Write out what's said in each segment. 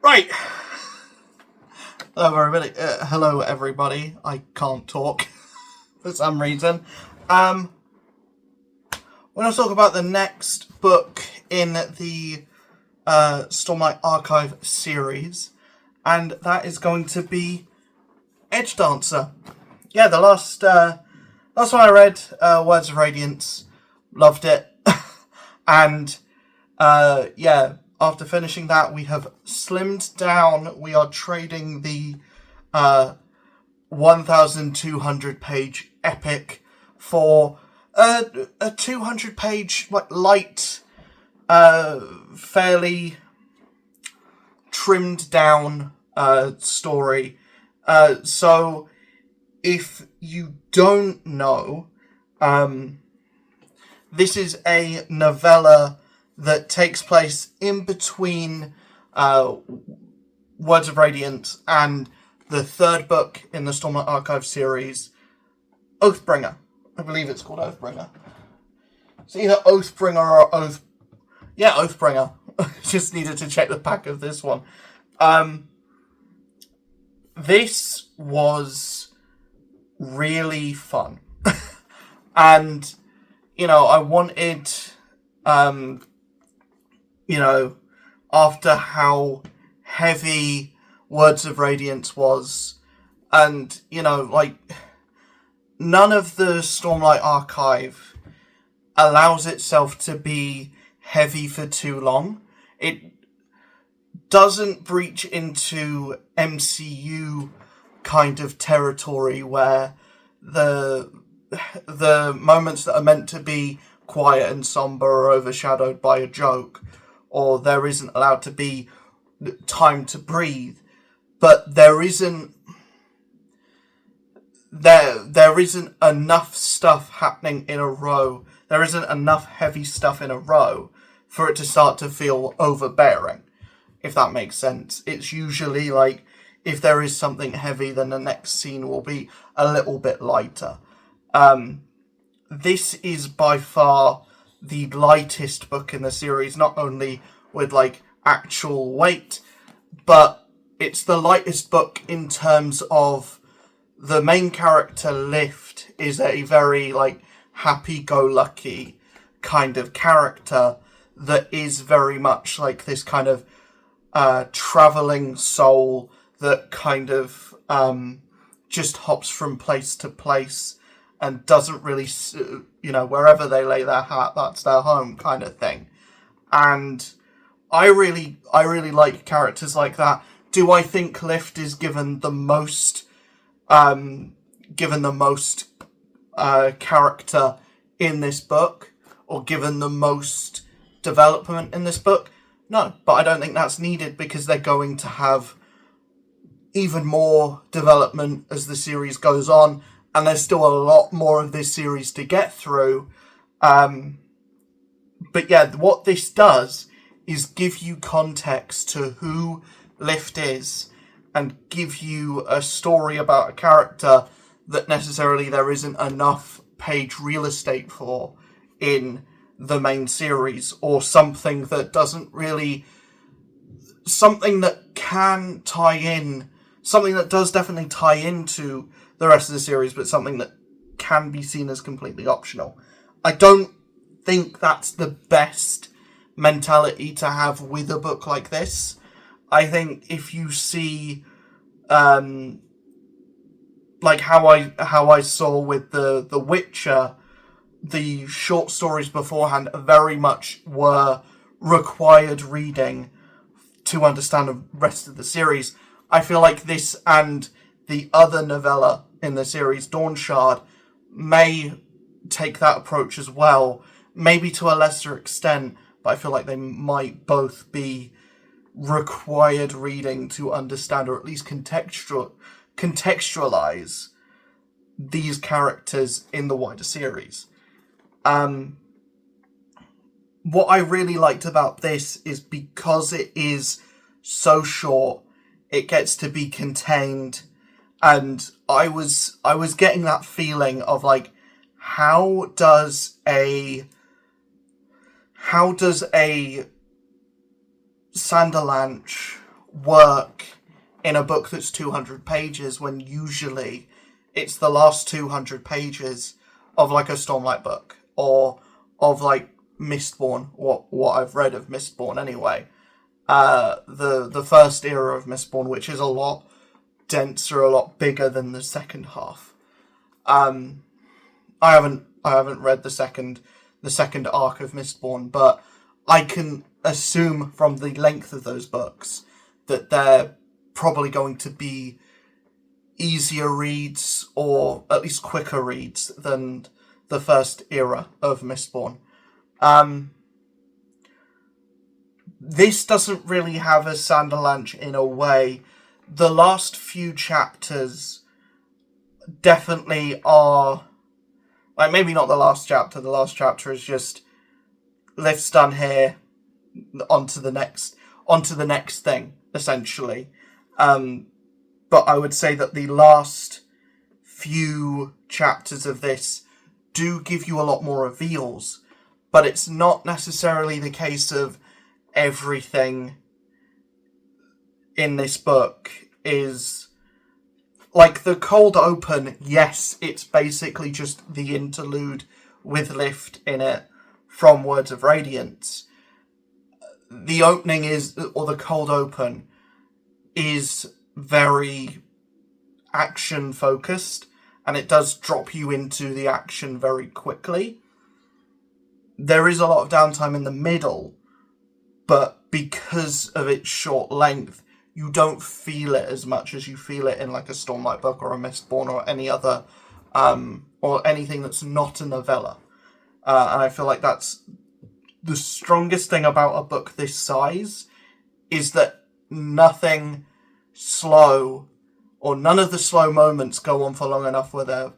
Right. Hello, everybody. I can't talk for some reason. We're going to talk about the next book in the Stormlight Archive series, and that is going to be Edgedancer. Yeah, the last one I read, Words of Radiance, loved it, and after finishing that, we have slimmed down. We are trading the 1,200-page epic for a 200-page, light, fairly trimmed down story. So, if you don't know, this is a novella that takes place in between Words of Radiance and the third book in the Stormlight Archive series, Oathbringer. I believe it's called Oathbringer. It's either Oathbringer or Oathbringer. Just needed to check the back of this one. This was really fun. And, I wanted... after how heavy Words of Radiance was, and, none of the Stormlight Archive allows itself to be heavy for too long. It doesn't breach into MCU kind of territory where the moments that are meant to be quiet and somber are overshadowed by a joke, or there isn't allowed to be time to breathe. But there isn't enough stuff happening in a row. There isn't enough heavy stuff in a row for it to start to feel overbearing, if that makes sense. It's usually like, if there is something heavy, then the next scene will be a little bit lighter. This is by far the lightest book in the series, not only with, actual weight, but it's the lightest book in terms of the main character, Lift, is a very, happy-go-lucky kind of character that is very much like this kind of travelling soul that kind of just hops from place to place and doesn't really, wherever they lay their hat, that's their home kind of thing. And I really like characters like that. Do I think Lift is given the most character in this book, or given the most development in this book? No, but I don't think that's needed, because they're going to have even more development as the series goes on, and there's still a lot more of this series to get through. But yeah, what this does is give you context to who Lift is, and give you a story about a character that necessarily there isn't enough page real estate for in the main series, or something that doesn't really... something that can tie in, something that does definitely tie into the rest of the series, but something that can be seen as completely optional. I don't think that's the best mentality to have with a book like this. I think if you see, how I saw with the Witcher, the short stories beforehand very much were required reading to understand the rest of the series. I feel like this and the other novella in the series, Dawn Shard, may take that approach as well, maybe to a lesser extent, but I feel like they might both be required reading to understand, or at least contextualize these characters in the wider series. What I really liked about this is, because it is so short, it gets to be contained, and I was getting that feeling of how does a Sanderlanche work in a book that's 200 pages when usually it's the last 200 pages of like a Stormlight book or of like Mistborn, what I've read of Mistborn anyway. The first era of Mistborn, which is a lot denser, a lot bigger than the second half. I haven't read the second arc of Mistborn, but I can assume from the length of those books that they're probably going to be easier reads, or at least quicker reads, than the first era of Mistborn. This doesn't really have a Sanderlanche in a way. The last few chapters definitely are... Like, maybe not the last chapter. The last chapter is just... Lift's done here. On to the next thing, essentially. But I would say that the last few chapters of this do give you a lot more reveals. But it's not necessarily the case of everything in this book is... Like, the cold open, yes, it's basically just the interlude with Lift in it from Words of Radiance. The opening is, or the cold open, is very action-focused, and it does drop you into the action very quickly. There is a lot of downtime in the middle, but because of its short length, you don't feel it as much as you feel it in like a Stormlight book or a Mistborn or any other, or anything that's not a novella. And I feel like that's the strongest thing about a book this size, is that nothing slow, or none of the slow moments go on for long enough where they're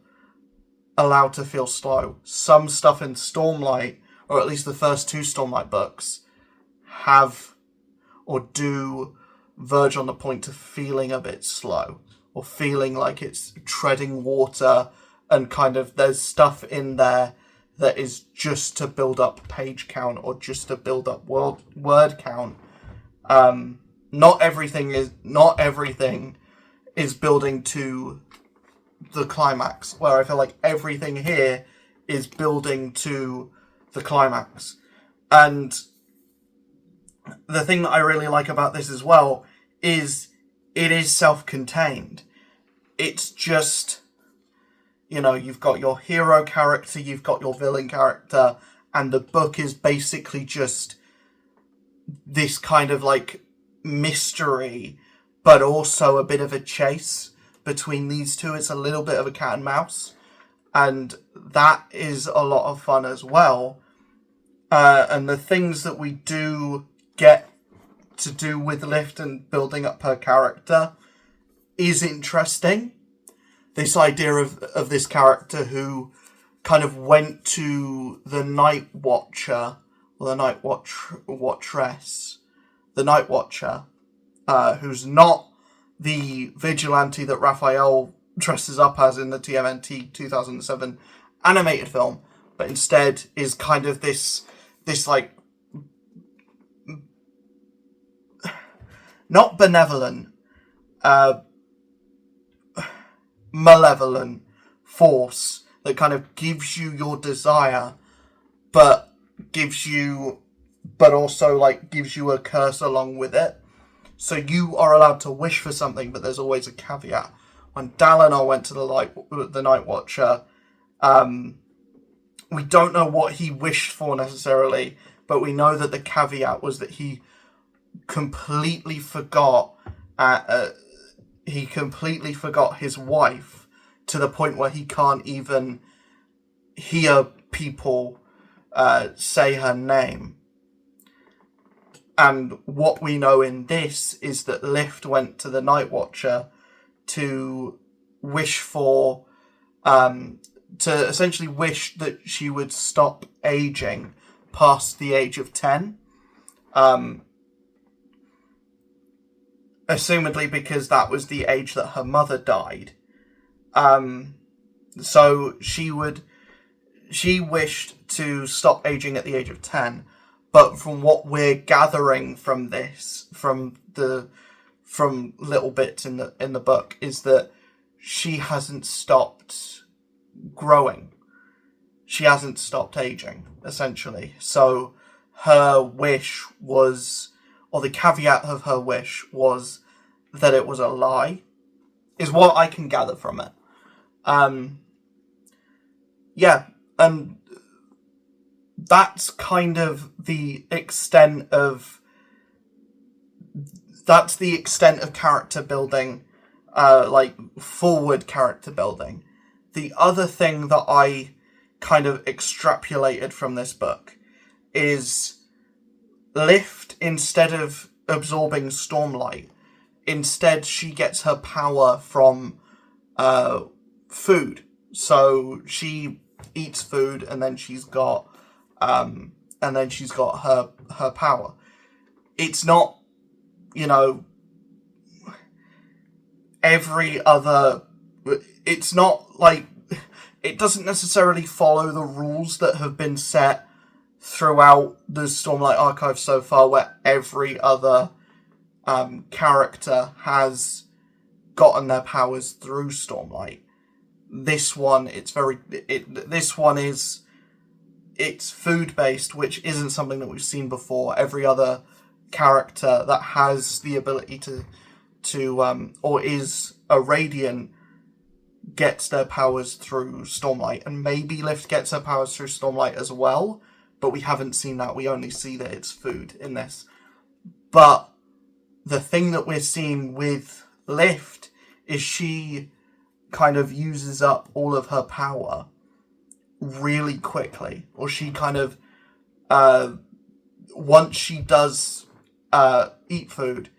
allowed to feel slow. Some stuff in Stormlight, or at least the first two Stormlight books, have or do verge on the point of feeling a bit slow, or feeling like it's treading water, and kind of there's stuff in there that is just to build up page count or just to build up word count. Not everything is building to the climax, where I feel like everything here is building to the climax. And the thing that I really like about this as well is it is self-contained. It's just, you know, you've got your hero character, you've got your villain character, and the book is basically just this kind of like mystery, but also a bit of a chase between these two. It's a little bit of a cat and mouse, and that is a lot of fun as well. And the things that we do get to do with Lift and building up her character is interesting. This idea of this character who kind of went to the Night Watcher, or the Night Wattress, the Night Watcher, who's not the vigilante that Raphael dresses up as in the TMNT 2007 animated film, but instead is kind of this like, not benevolent, malevolent force that kind of gives you your desire, but also like gives you a curse along with it. So you are allowed to wish for something, but there's always a caveat. When Dalinar went to the Night Watcher, we don't know what he wished for necessarily, but we know that the caveat was that he completely forgot his wife, to the point where he can't even hear people say her name. And what we know in this is that Lift went to the Night Watcher to wish for, to essentially wish that she would stop aging past the age of 10. Assumedly because that was the age that her mother died. So she wished to stop aging at the age of 10. But from what we're gathering from this, from the from little bits in the book is that she hasn't stopped growing. She hasn't stopped aging, essentially. So her wish was, or the caveat of her wish was that it was a lie, is what I can gather from it. Yeah, and that's kind of the extent of character building, forward character building. The other thing that I kind of extrapolated from this book is Lift, instead of absorbing Stormlight, instead she gets her power from food. So she eats food, and then she's got her power. It's not, every other. It's not like it doesn't necessarily follow the rules that have been set throughout the Stormlight archive so far, where every other character has gotten their powers through Stormlight. This one, it's food based, which isn't something that we've seen before. Every other character that has the ability to or is a Radiant gets their powers through Stormlight, and maybe Lift gets her powers through Stormlight as well, but we haven't seen that. We only see that it's food in this. But the thing that we're seeing with Lift is she kind of uses up all of her power really quickly, or she kind of once she does eat food,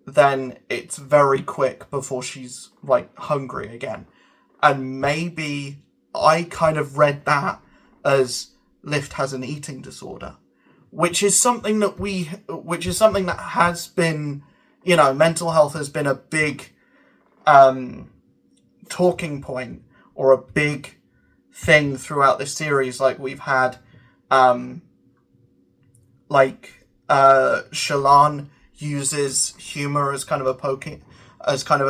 then it's very quick before she's hungry again. And maybe I kind of read that as Lift has an eating disorder, which is something that has been, mental health has been a big talking point, or a big thing throughout this series. We've had Shallan uses humor as kind of a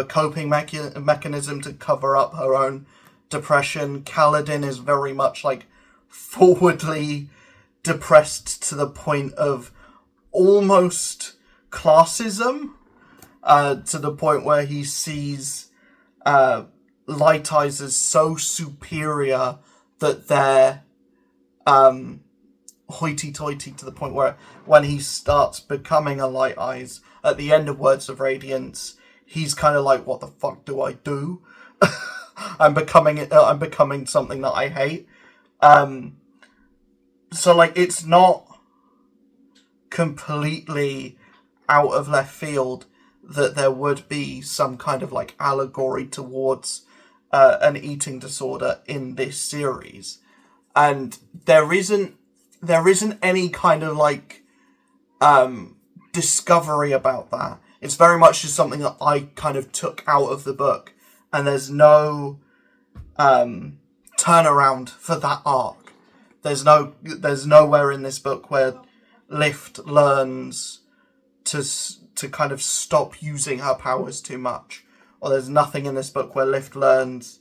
coping mechanism to cover up her own depression. Kaladin is very much forwardly depressed to the point of almost classism, to the point where he sees Light Eyes as so superior that they're hoity-toity, to the point where when he starts becoming a Light Eyes at the end of Words of Radiance, he's kind of like, what the fuck do I do? I'm becoming something that I hate. So it's not completely out of left field that there would be some kind of allegory towards an eating disorder in this series. And there isn't any kind of discovery about that. It's very much just something that I kind of took out of the book, and there's no turnaround for that arc. There's nowhere in this book where Lift learns to kind of stop using her powers too much, or there's nothing in this book where Lift learns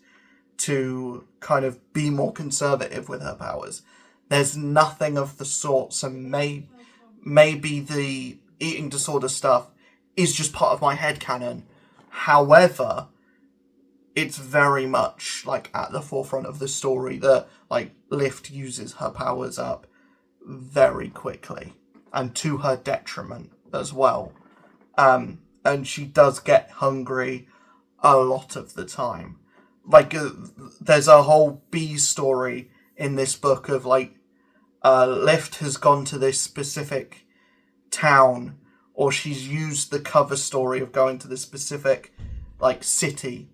to kind of be more conservative with her powers. There's nothing of the sort, so maybe the eating disorder stuff is just part of my headcanon. However, it's very much at the forefront of the story that Lift uses her powers up very quickly, and to her detriment as well. And she does get hungry a lot of the time. There's a whole B story in this book of Lift has gone to this specific town, or she's used the cover story of going to this specific city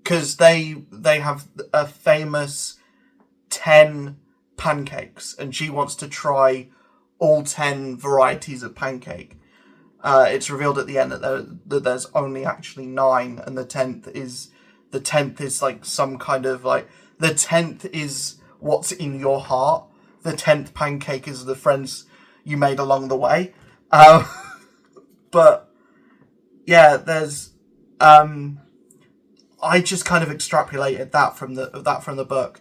because they have a famous 10 pancakes, and she wants to try all 10 varieties of pancake. It's revealed at the end that there's only actually 9, and the 10th is some kind of the 10th is what's in your heart. The 10th pancake is the friends you made along the way. Um, but yeah, there's I just kind of extrapolated that from the book.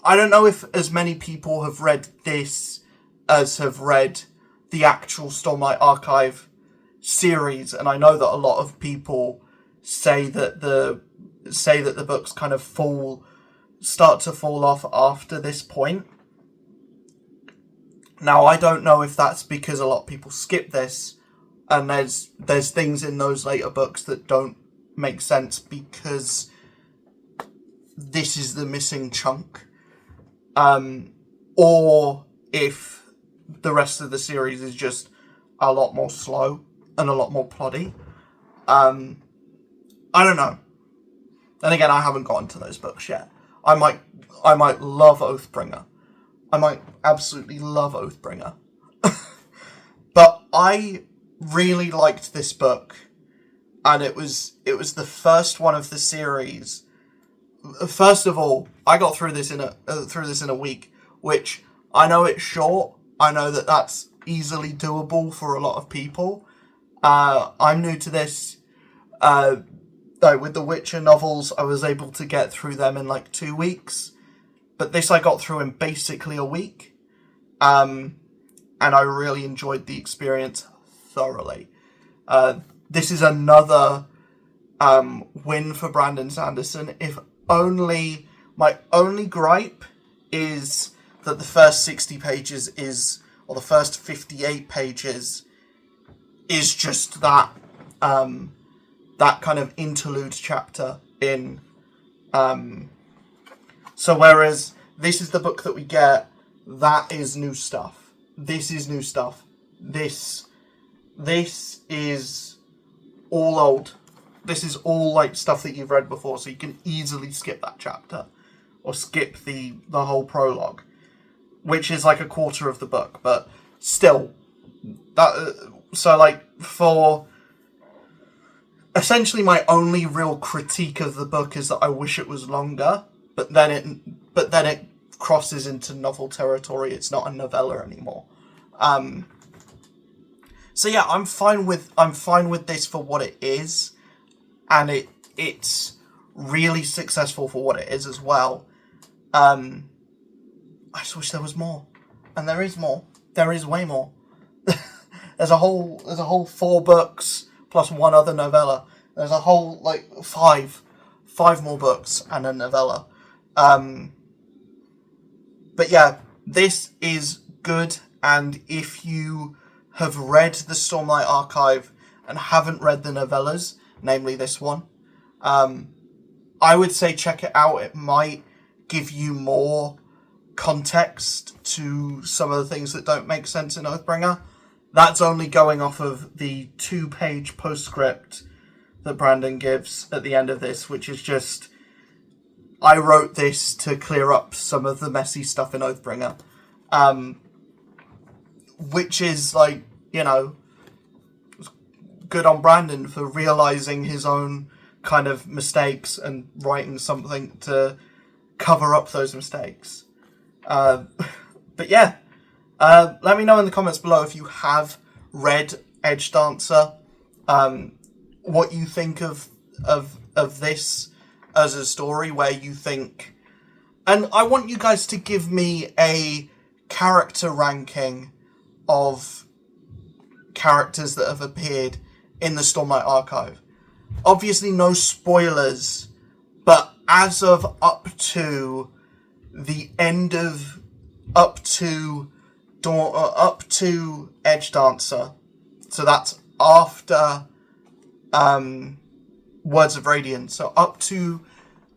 I don't know if as many people have read this as have read the actual Stormlight Archive series, and I know that a lot of people say that the books kind of start to fall off after this point. Now, I don't know if that's because a lot of people skip this, and there's things in those later books that don't make sense because this is the missing chunk. Or if the rest of the series is just a lot more slow and a lot more ploddy. I don't know. And again, I haven't gotten to those books yet. I might love Oathbringer. I might absolutely love Oathbringer. But I really liked this book, and it was the first one of the series. First of all, I got through this in a week, which I know it's short. I know that that's easily doable for a lot of people. I'm new to this. With the Witcher novels, I was able to get through them in like 2 weeks, but this I got through in basically a week. And I really enjoyed the experience thoroughly. This is another win for Brandon Sanderson. If only, my only gripe is that the first 60 pages or the first 58 pages is just that kind of interlude chapter in. So whereas this is the book that we get, that is new stuff. This is new stuff. This is all old. This is all like stuff that you've read before, so you can easily skip that chapter or skip the whole prologue, which is like a quarter of the book, but still so like for essentially my only real critique of the book is that I wish it was longer, but then it crosses into novel territory. It's not a novella anymore. So yeah, I'm fine with this for what it is, and it's really successful for what it is as well. I just wish there was more, and there is more. There is way more. There's a whole 4 books plus one other novella. There's a whole like five more books and a novella. But yeah, this is good, and if you have read the Stormlight Archive and haven't read the novellas, namely this one, I would say check it out. It might give you more context to some of the things that don't make sense in Oathbringer. That's only going off of the 2-page postscript that Brandon gives at the end of this, which is just, I wrote this to clear up some of the messy stuff in Oathbringer. Which is like, good on Brandon for realizing his own kind of mistakes and writing something to cover up those mistakes. But yeah, let me know in the comments below if you have read Edgedancer, what you think of this as a story, where you think, and I want you guys to give me a character ranking of characters that have appeared in the Stormlight Archive. Obviously no spoilers, but as of up to the end of up to Edgedancer, so that's after Words of Radiance, so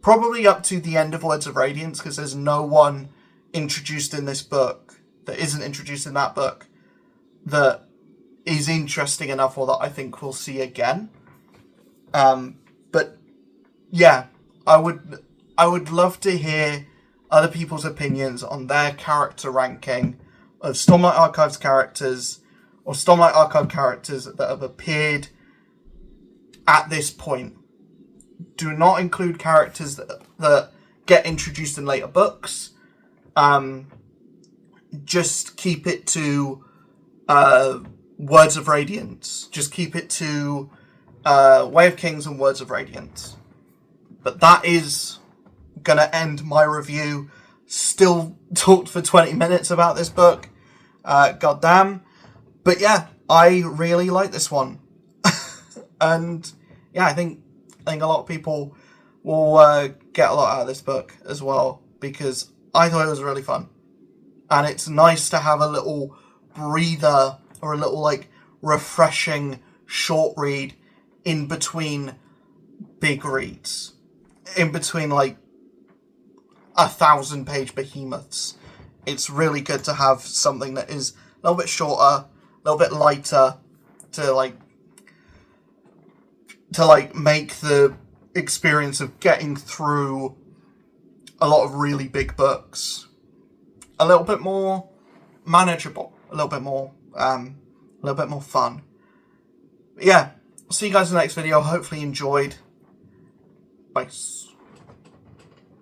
probably up to the end of Words of Radiance, because there's no one introduced in this book that isn't introduced in that book that is interesting enough, or that I think we'll see again. But yeah, I would love to hear other people's opinions on their character ranking of Stormlight Archive's characters, or Stormlight Archive characters that have appeared at this point. Do not include characters that get introduced in later books. Just keep it to Words of Radiance. Just keep it to Way of Kings and Words of Radiance. But that is gonna end my review. Still talked for 20 minutes about this book. Goddamn. But yeah, I really like this one. And yeah, I think a lot of people will get a lot out of this book as well, because I thought it was really fun. And it's nice to have a little breather, or a little like refreshing short read in between big reads, in between like 1,000-page behemoths. It's really good to have something that is a little bit shorter, a little bit lighter, to make the experience of getting through a lot of really big books a little bit more manageable, a little bit more fun. But yeah, see you guys in the next video. Hopefully you enjoyed. Bye.